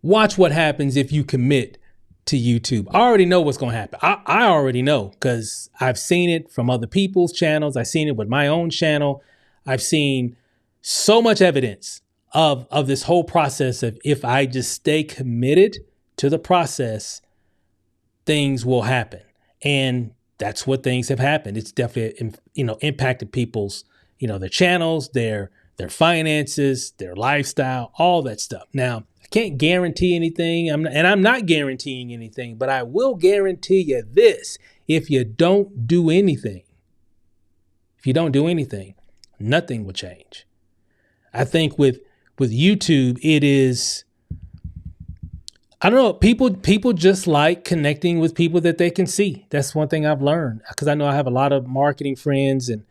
Watch what happens if you commit to YouTube. I already know what's going to happen. I already know because I've seen it from other people's channels. I've seen it with my own channel. I've seen so much evidence of this whole process of if I just stay committed to the process, things will happen. And that's what things have happened. It's definitely, impacted people's, their channels, their finances, their lifestyle, all that stuff. Now, I can't guarantee anything. I'm not guaranteeing anything, but I will guarantee you this. If you don't do anything, nothing will change. I think with YouTube, it is, I don't know, people just like connecting with people that they can see. That's one thing I've learned, because I know I have a lot of marketing friends and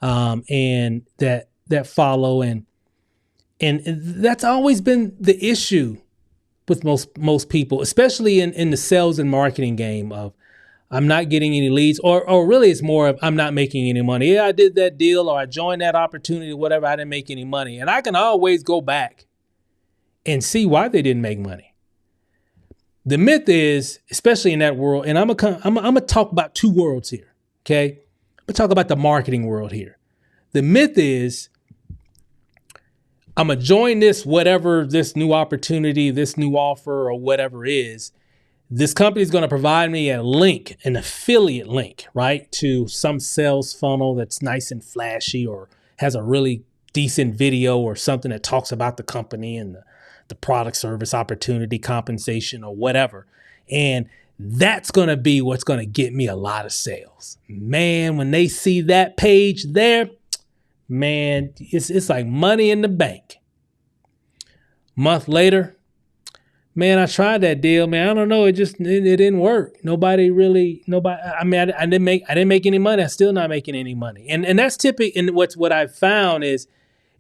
that follow, and that's always been the issue with most people, especially in the sales and marketing game of I'm not getting any leads, or really it's more of I'm not making any money. Yeah, I did that deal or I joined that opportunity, whatever, I didn't make any money. And I can always go back and see why they didn't make money. The myth is, especially in that world, and I'm gonna talk about two worlds here, okay? I'm gonna talk about the marketing world here. The myth is, I'm gonna join this new opportunity, this new offer, or whatever is. This company is going to provide me a link, an affiliate link, right, to some sales funnel that's nice and flashy, or has a really decent video or something that talks about the company and the product, service, opportunity, compensation, or whatever. And that's going to be what's going to get me a lot of sales. Man, when they see that page there, man, it's like money in the bank. Month later, man, I tried that deal, man. I don't know. It didn't work. I didn't make any money. I'm still not making any money. And that's typical. And what I've found is,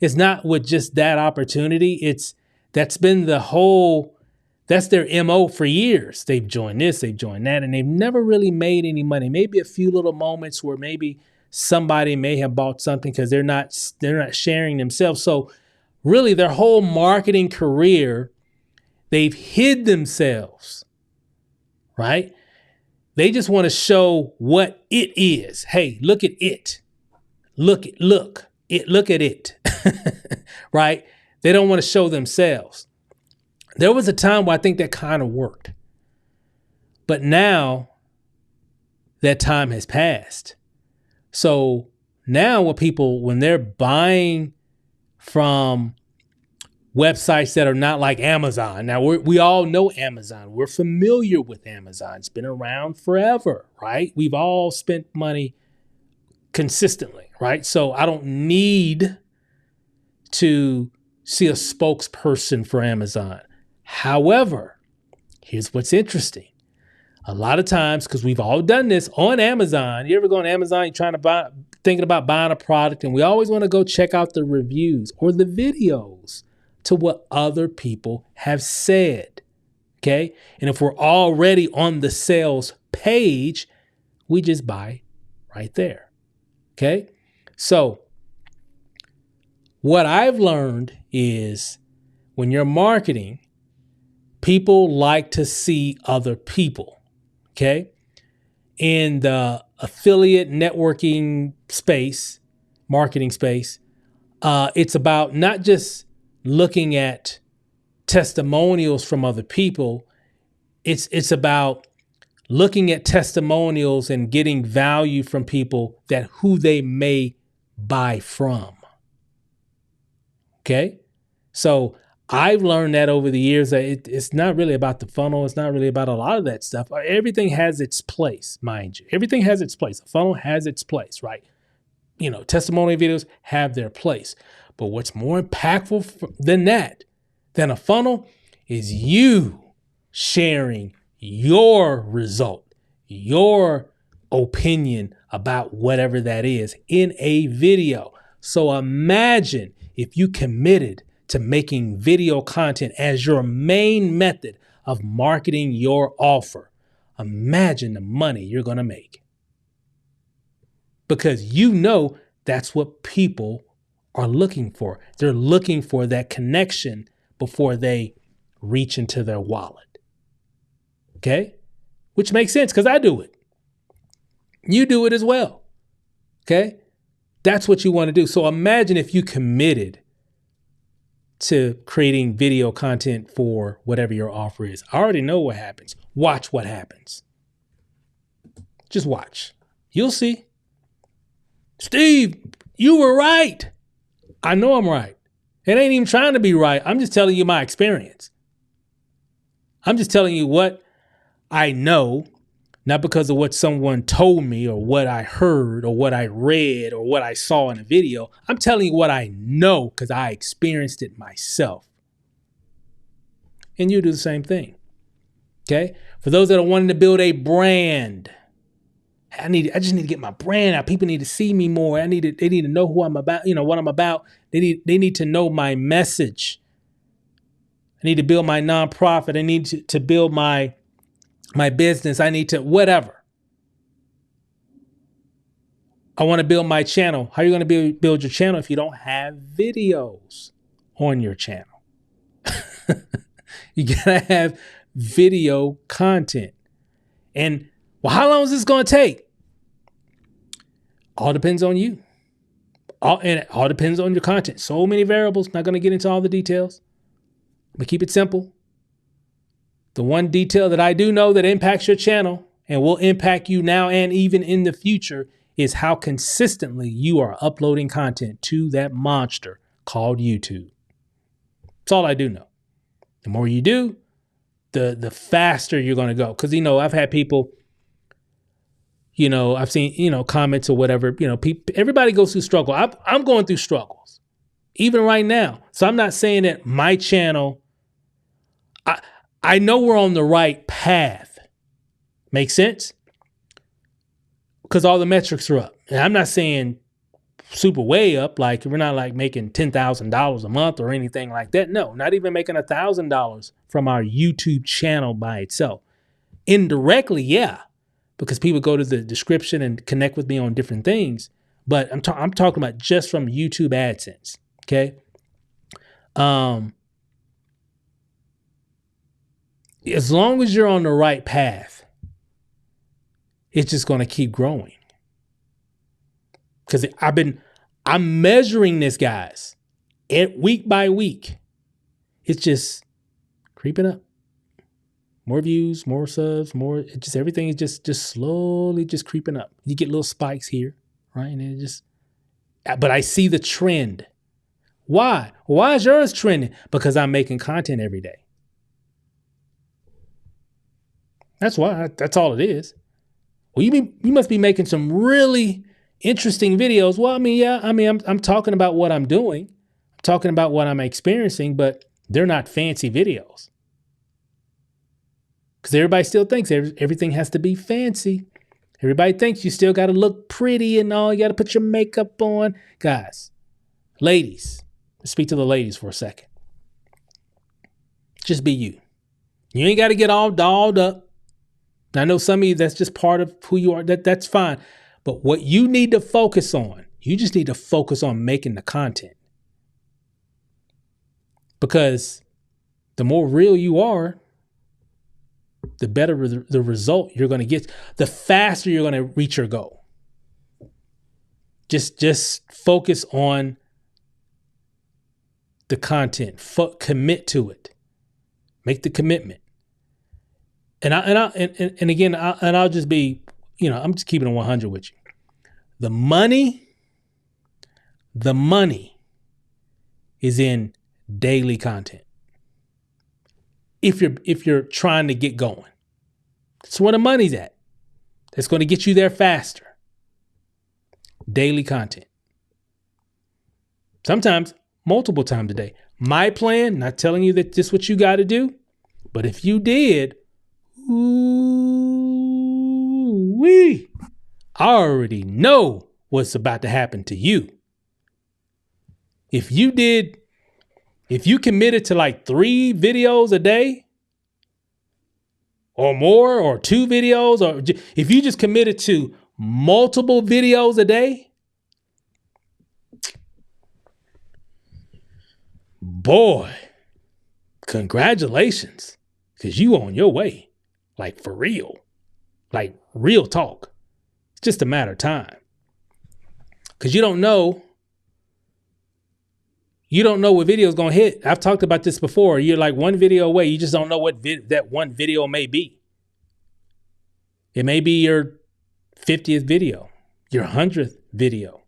it's not with just that opportunity. That's their MO for years. They've joined this, they've joined that, and they've never really made any money. Maybe a few little moments where maybe somebody may have bought something because they're not sharing themselves. So really their whole marketing career, they've hid themselves, right? They just want to show what it is. Hey, look at it. Look at it, right? They don't want to show themselves. There was a time where I think that kind of worked. But now that time has passed. So now when they're buying from websites that are not like Amazon. Now, we all know Amazon. We're familiar with Amazon. It's been around forever, right? We've all spent money consistently, right? So I don't need to see a spokesperson for Amazon. However, here's what's interesting. A lot of times, because we've all done this on Amazon, you ever go on Amazon, you're thinking about buying a product, and we always want to go check out the reviews or the videos to what other people have said, okay? And if we're already on the sales page, we just buy right there, okay? So what I've learned is when you're marketing, people like to see other people, okay? In the affiliate networking space, marketing space, it's about not just looking at testimonials from other people. It's about looking at testimonials and getting value from people that who they may buy from. Okay? So I've learned that over the years that it's not really about the funnel. It's not really about a lot of that stuff. Everything has its place, mind you. Everything has its place. A funnel has its place, right? Testimonial videos have their place. But what's more impactful than a funnel, is you sharing your result, your opinion about whatever that is in a video. So imagine if you committed to making video content as your main method of marketing your offer. Imagine the money you're going to make. Because that's what people are looking for. They're looking for that connection before they reach into their wallet. Okay? Which makes sense because I do it. You do it as well. Okay? That's what you want to do. So imagine if you committed to creating video content for whatever your offer is. I already know what happens. Watch what happens. Just watch. You'll see. Steve, you were right. I know I'm right. It ain't even trying to be right. I'm just telling you my experience. I'm just telling you what I know, not because of what someone told me or what I heard or what I read or what I saw in a video. I'm telling you what I know because I experienced it myself. And you do the same thing. Okay? For those that are wanting to build a brand, I just need to get my brand out. People need to see me more. They need to know who I'm about, what I'm about. They need to know my message. I need to build my nonprofit. I need to build my business. I need to whatever. I want to build my channel. How are you going to build your channel if you don't have videos on your channel? You got to have video content. And how long is this going to take? All depends on you. And it all depends on your content. So many variables. Not going to get into all the details. But keep it simple. The one detail that I do know that impacts your channel and will impact you now and even in the future is how consistently you are uploading content to that monster called YouTube. That's all I do know. The more you do, the faster you're going to go. Because, I've had people, I've seen, comments or whatever, everybody goes through struggle. I'm going through struggles, even right now. So I'm not saying that my channel, I know we're on the right path. Make sense? Because all the metrics are up. And I'm not saying super way up, like we're not like making $10,000 a month or anything like that. No, not even making $1,000 from our YouTube channel by itself. Indirectly, yeah, because people go to the description and connect with me on different things. But I'm talking about just from YouTube AdSense. Okay. As long as you're on the right path, it's just going to keep growing. Because I'm measuring this, guys, week by week. It's just creeping up. More views, more subs, everything is just slowly just creeping up. You get little spikes here, right? And but I see the trend. Why? Why is yours trending? Because I'm making content every day. That's why. That's all it is. Well, you must be making some really interesting videos. Well, I'm talking about what I'm doing. I'm talking about what I'm experiencing, but they're not fancy videos. Because everybody still thinks everything has to be fancy. Everybody thinks you still got to look pretty and all. You got to put your makeup on. Guys, ladies, let's speak to the ladies for a second. Just be you. You ain't got to get all dolled up. I know some of you, that's just part of who you are. That's fine. But what you need to focus on, you just need to focus on making the content. Because the more real you are, the better the result you're going to get, the faster you're going to reach your goal. Just focus on the content. Commit to it. Make the commitment. And I'll just be, I'm just keeping it 100 with you. The money is in daily content. If you're trying to get going, that's where the money's at. That's going to get you there faster. Daily content. Sometimes multiple times a day. My plan, not telling you that this is what you got to do, but if you did, ooh-wee, I already know what's about to happen to you. If you committed to like 3 videos a day or more, or 2 videos, or if you just committed to multiple videos a day, boy, congratulations, because you on your way, like for real, like real talk. It's just a matter of time, because you don't know what video is going to hit. I've talked about this before. You're like one video away. You just don't know what that one video may be. It may be your 50th video, your 100th video.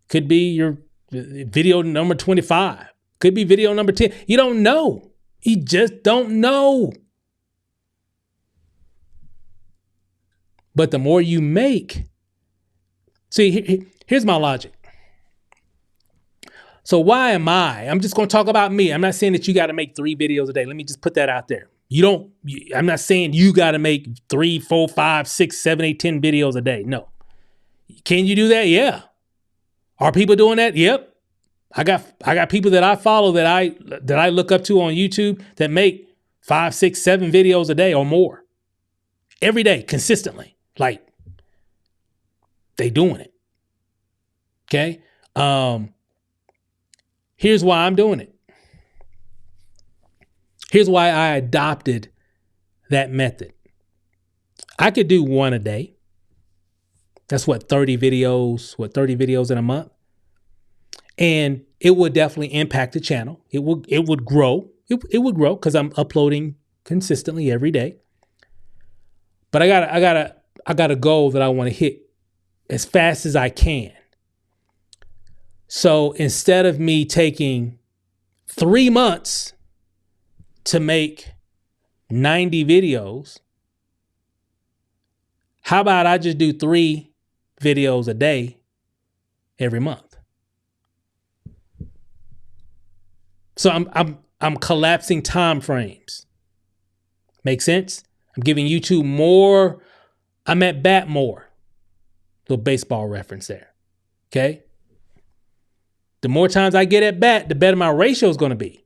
Could be your video number 25. Could be video number 10. You don't know. You just don't know. But the more you make, see, here's my logic. So why am I'm just going to talk about me. I'm not saying that you got to make 3 videos a day. Let me just put that out there. I'm not saying you got to make 3, 4, 5, 6, 7, 8, 10 videos a day. No. Can you do that? Yeah. Are people doing that? Yep. I got people that I follow that I look up to on YouTube that make 5, 6, 7 videos a day or more every day consistently. Like they doing it. Okay. Here's why I'm doing it. Here's why I adopted that method. I could do 1 a day. That's 30 videos in a month. And it would definitely impact the channel. It would grow. It would grow because I'm uploading consistently every day. But I got a goal that I want to hit as fast as I can. So instead of me taking 3 months to make 90 videos, how about I just do 3 videos a day every month? So I'm collapsing time frames. Make sense? I'm giving YouTube more. I'm at bat more. Little baseball reference there. Okay. The more times I get at bat, the better my ratio is going to be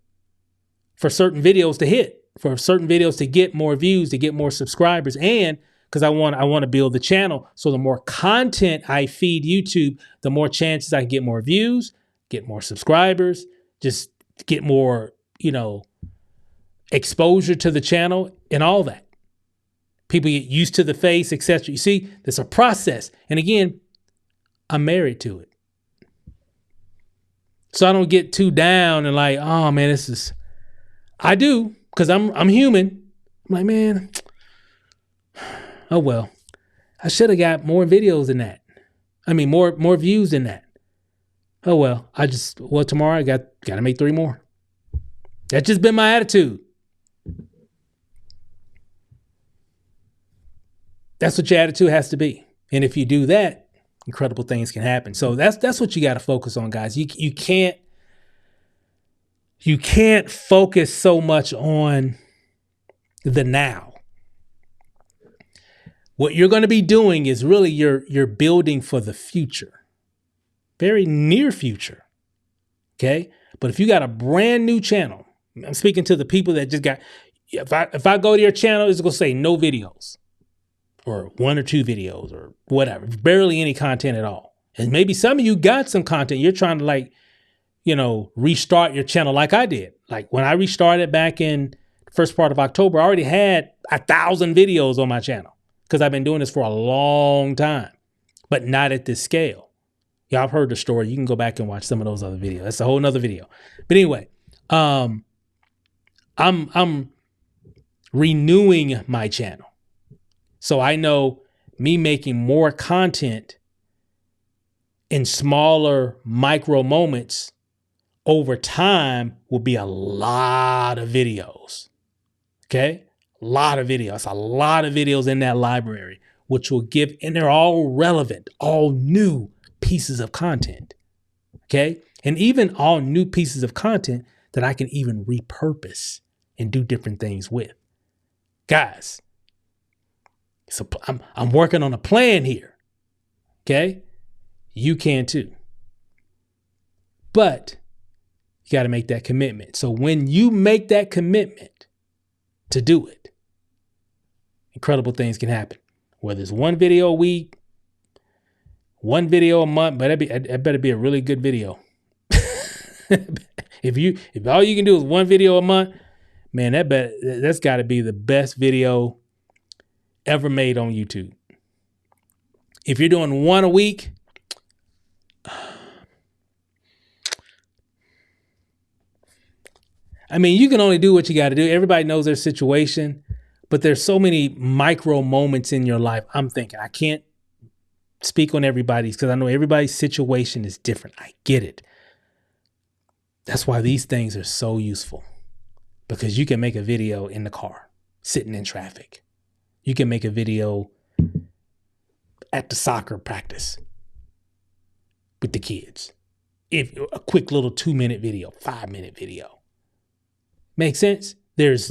for certain videos to hit, for certain videos to get more views, to get more subscribers, and because I want to build the channel. So the more content I feed YouTube, the more chances I can get more views, get more subscribers, just get more, exposure to the channel and all that. People get used to the face, etc. You see, there's a process. And again, I'm married to it. So I don't get too down and like, oh man, I do, because I'm human. I'm like, man, oh well, I should have got more videos than that. I mean, more views than that. Oh well, tomorrow I got to make 3 more. That's just been my attitude. That's what your attitude has to be. And if you do that, incredible things can happen. So that's what you got to focus on, guys. You can't focus so much on the now. What you're going to be doing is really you're building for the future, very near future. Okay. But if you got a brand new channel, I'm speaking to the people that just got, if I go to your channel, it's going to say no videos or 1 or 2 videos or whatever, barely any content at all. And maybe some of you got some content. You're trying to restart your channel like I did. Like when I restarted back in the first part of October, I already had 1,000 videos on my channel because I've been doing this for a long time, but not at this scale. Y'all have heard the story. You can go back and watch some of those other videos. That's a whole nother video. But anyway, I'm renewing my channel. So I know me making more content in smaller micro moments over time will be a lot of videos. Okay? A lot of videos. A lot of videos in that library, which will give, and they're all relevant, all new pieces of content. Okay? And even all new pieces of content that I can even repurpose and do different things with. Guys, so I'm working on a plan here. Okay? You can too. But you got to make that commitment. So when you make that commitment to do it, incredible things can happen. Whether it's 1 video a week, 1 video a month, but it better be a really good video. If all you can do is 1 video a month, Man, that's got to be the best video ever made on YouTube. If you're doing one a week, I mean, you can only do what you got to do. Everybody knows their situation, but there's so many micro moments in your life. I'm thinking I can't speak on everybody's because I know everybody's situation is different. I get it. That's why these things are so useful, because you can make a video in the car, sitting in traffic. You can make a video at the soccer practice with the kids. If a quick little 2-minute video, 5-minute video. Make sense? It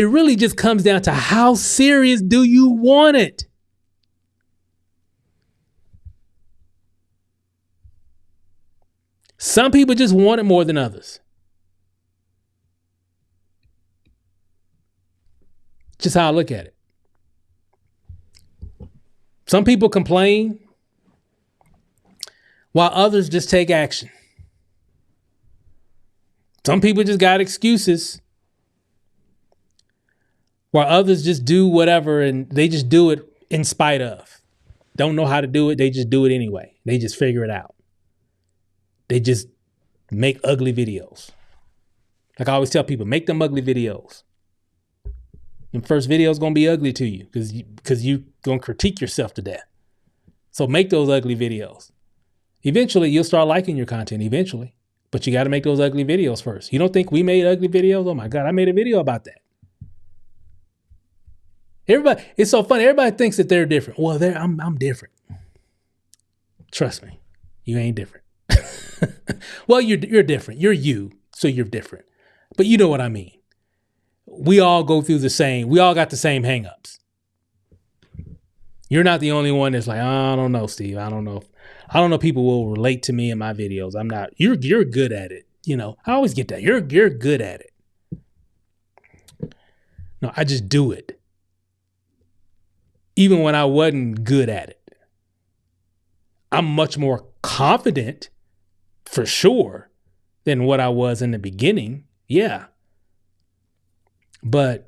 really just comes down to how serious do you want it? Some people just want it more than others. Just how I look at it. Some people complain while others just take action. Some people just got excuses while others just do whatever and they just do it in spite of. Don't know how to do it. They just do it anyway. They just figure it out. They just make ugly videos. Like I always tell people, make them ugly videos. The first video is going to be ugly to you because you going to critique yourself to death. So make those ugly videos. Eventually, you'll start liking your content eventually. But you got to make those ugly videos first. You don't think we made ugly videos? Oh my God, I made a video about that. Everybody, it's so funny. Everybody thinks that they're different. Well, I'm different. Trust me, you ain't different. Well, you're different. You're you, so you're different. But you know what I mean. We all go through we all got the same hangups. You're not the only one that's like, I don't know, Steve. I don't know if people will relate to me in my videos. I'm not. You're good at it. You know, I always get that. You're good at it. No, I just do it. Even when I wasn't good at it. I'm much more confident, for sure, than what I was in the beginning. Yeah. But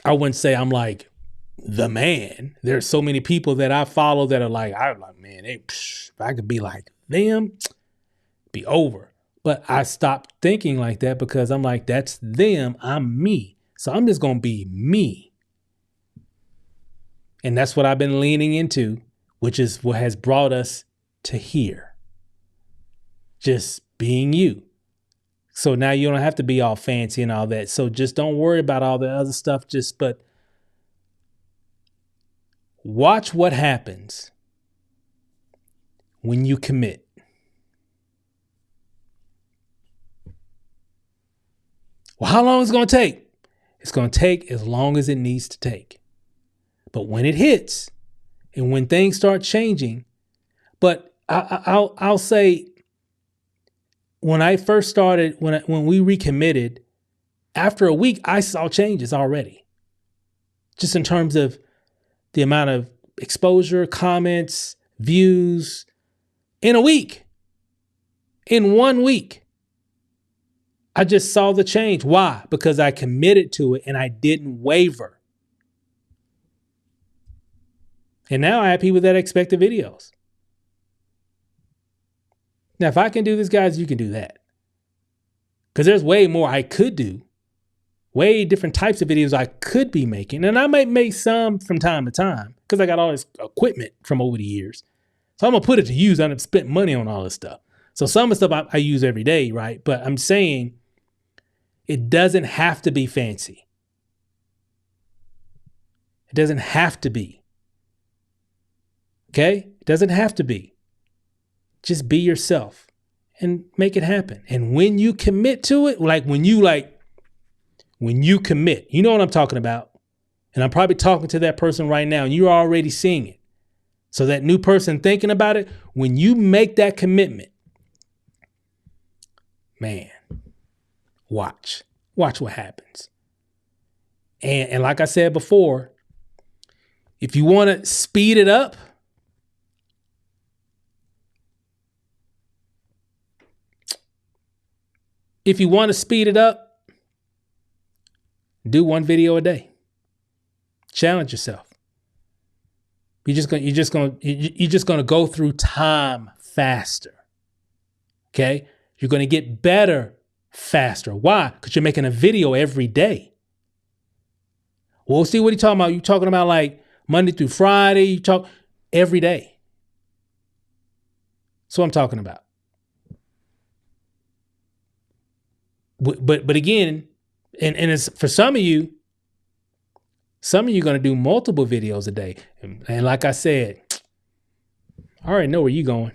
I wouldn't say I'm like the man. There's so many people that I follow that are like, I'm like, man, if I could be like them, be over. But I stopped thinking like that because I'm like, that's them. I'm me. So I'm just going to be me. And that's what I've been leaning into, which is what has brought us to here. Just being you. So now you don't have to be all fancy and all that. So just don't worry about all the other stuff. But watch what happens when you commit. Well, how long is it going to take? It's going to take as long as it needs to take. But when it hits and when things start changing, but I'll say, when I first started, when we recommitted, after a week, I saw changes already. Just in terms of the amount of exposure, comments, views in a week. In 1 week. I just saw the change. Why? Because I committed to it and I didn't waver. And now I have people that expect the videos. Now, if I can do this, guys, you can do that. Because there's way more I could do. Way different types of videos I could be making. And I might make some from time to time because I got all this equipment from over the years. So I'm going to put it to use. I've spent money on all this stuff. So some of the stuff I use every day, right? But I'm saying it doesn't have to be fancy. It doesn't have to be. Okay? It doesn't have to be. Just be yourself and make it happen. And when you commit to it, when you commit, you know what I'm talking about. And I'm probably talking to that person right now and you're already seeing it. So that new person thinking about it, when you make that commitment, man, watch what happens. And like I said before, if you want to speed it up, if you want to speed it up, do 1 video a day. Challenge yourself. You're just gonna go through time faster. Okay? You're gonna get better faster. Why? Because you're making a video every day. Well, see what he's talking about. You're talking about like Monday through Friday. You talk every day. That's what I'm talking about. But again, and it's for some of you going to do multiple videos a day. And like I said, I already know where you're going.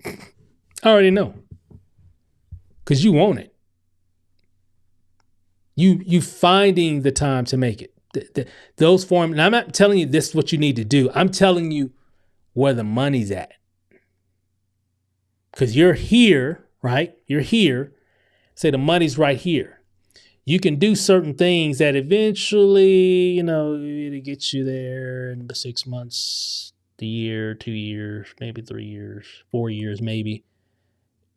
I already know. Because you want it. You finding the time to make it. Those form. And I'm not telling you this is what you need to do. I'm telling you where the money's at. Because you're here, right? You're here. Say the money's right here. You can do certain things that eventually, it'll get you there in 6 months, the year, 2 years, maybe 3 years, 4 years, maybe.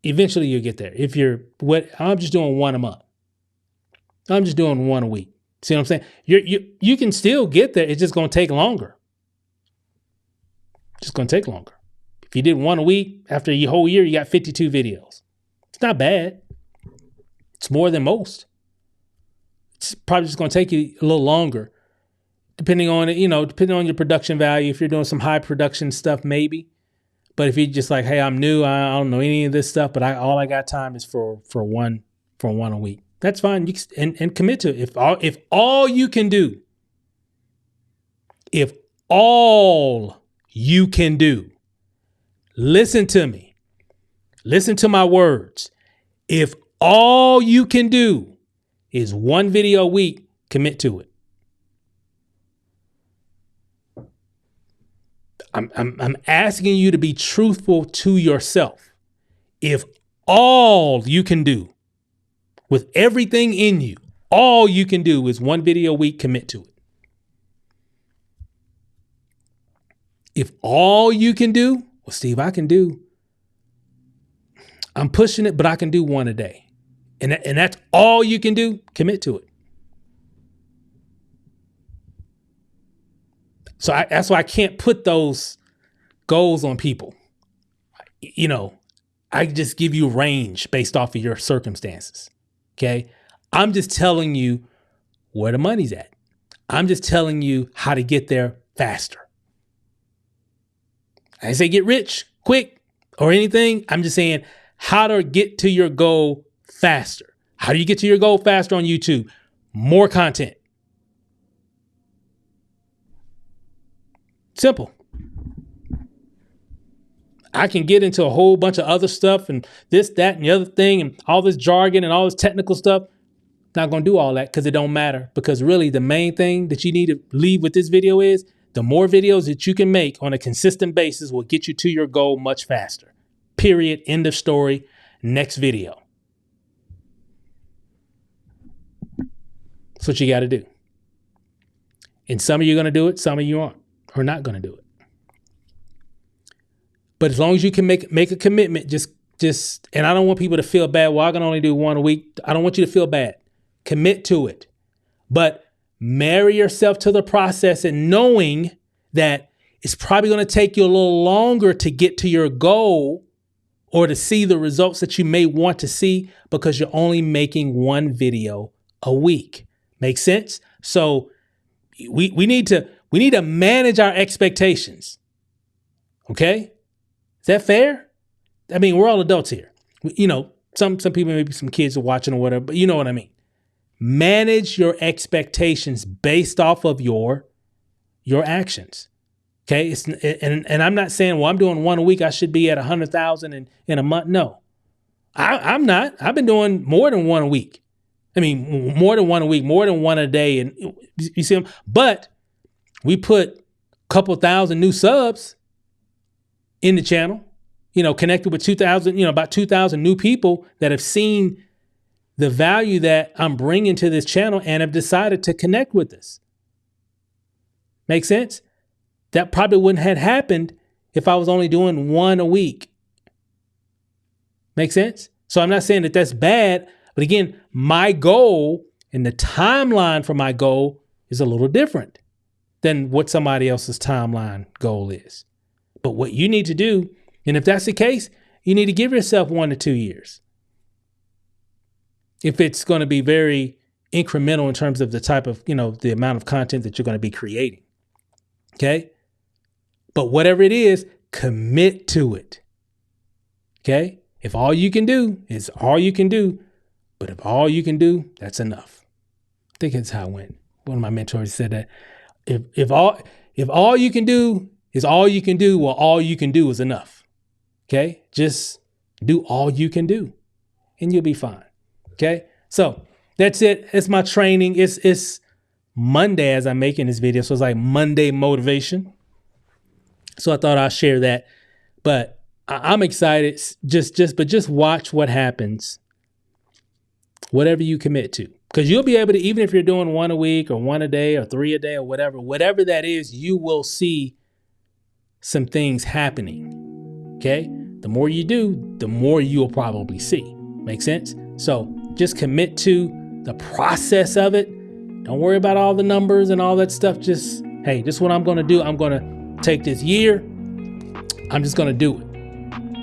Eventually you'll get there. I'm just doing 1 a month. I'm just doing 1 a week. See what I'm saying? You can still get there. It's just going to take longer. It's going to take longer. If you did 1 a week, after your whole year, you got 52 videos. It's not bad. It's more than most. It's probably just going to take you a little longer, depending on it, depending on your production value. If you're doing some high production stuff, maybe. But if you're just like, hey, I'm new, I don't know any of this stuff, but all I got time is for one a week. That's fine. You can, and commit to it. If all you can do, listen to me. Listen to my words. If all you can do is 1 video a week, commit to it. I'm asking you to be truthful to yourself. If all you can do with everything in you, all you can do is 1 video a week, commit to it. If all you can do, well, Steve, I'm pushing it, but I can do 1 a day. And that's all you can do, commit to it. So that's why I can't put those goals on people. I just give you range based off of your circumstances. Okay. I'm just telling you where the money's at. I'm just telling you how to get there faster. I didn't say get rich quick or anything. I'm just saying how to get to your goal faster. How do you get to your goal faster on YouTube? More content. Simple. I can get into a whole bunch of other stuff and this, that, and the other thing and all this jargon and all this technical stuff. Not going to do all that because it don't matter. Because really the main thing that you need to leave with this video is the more videos that you can make on a consistent basis will get you to your goal much faster. Period. End of story. Next video. That's what you got to do. And some of you are going to do it. Some of you aren't. Or not going to do it. But as long as you can make a commitment, just, and I don't want people to feel bad. Well, I can only do 1 a week. I don't want you to feel bad. Commit to it. But marry yourself to the process and knowing that it's probably going to take you a little longer to get to your goal or to see the results that you may want to see because you're only making 1 video a week. Make sense? So we need to manage our expectations. Okay? Is that fair? I mean, we're all adults here. Some people, maybe some kids are watching or whatever, but you know what I mean. Manage your expectations based off of your actions. Okay. And I'm not saying, well, I'm doing 1 a week. I should be at 100,000 in a month. No, I'm not. I've been doing more than 1 a week. I mean, more than 1 a week, more than 1 a day. And you see them, but we put a couple thousand new subs in the channel, connected with 2,000, about 2,000 new people that have seen the value that I'm bringing to this channel and have decided to connect with us. Make sense? That probably wouldn't have happened if I was only doing 1 a week. Make sense? So I'm not saying that that's bad, but again, my goal and the timeline for my goal is a little different than what somebody else's timeline goal is. But what you need to do, and if that's the case, you need to give yourself 1 to 2 years. If it's going to be very incremental in terms of the type of, the amount of content that you're going to be creating. Okay. But whatever it is, commit to it. Okay. If all you can do is all you can do, but if all you can do, that's enough. I think that's how it went. One of my mentors said that if all you can do is all you can do, well, all you can do is enough. Okay. Just do all you can do and you'll be fine. Okay. So that's it. It's my training. It's Monday as I'm making this video. So it's like Monday motivation. So I thought I'll share that, but I'm excited. Just watch what happens. Whatever you commit to, because you'll be able to, even if you're doing 1 a week or 1 a day or 3 a day or whatever that is, you will see some things happening. Okay. The more you do, the more you'll probably see. Make sense? So just commit to the process of it. Don't worry about all the numbers and all that stuff. Just, hey, this is what I'm going to do. I'm going to take this year. I'm just going to do it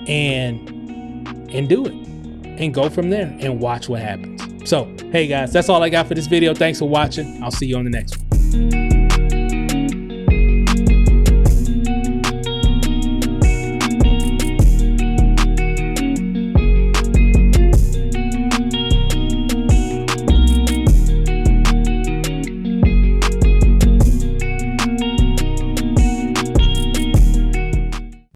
and do it and go from there and watch what happens. So, hey guys, that's all I got for this video. Thanks for watching. I'll see you on the next one.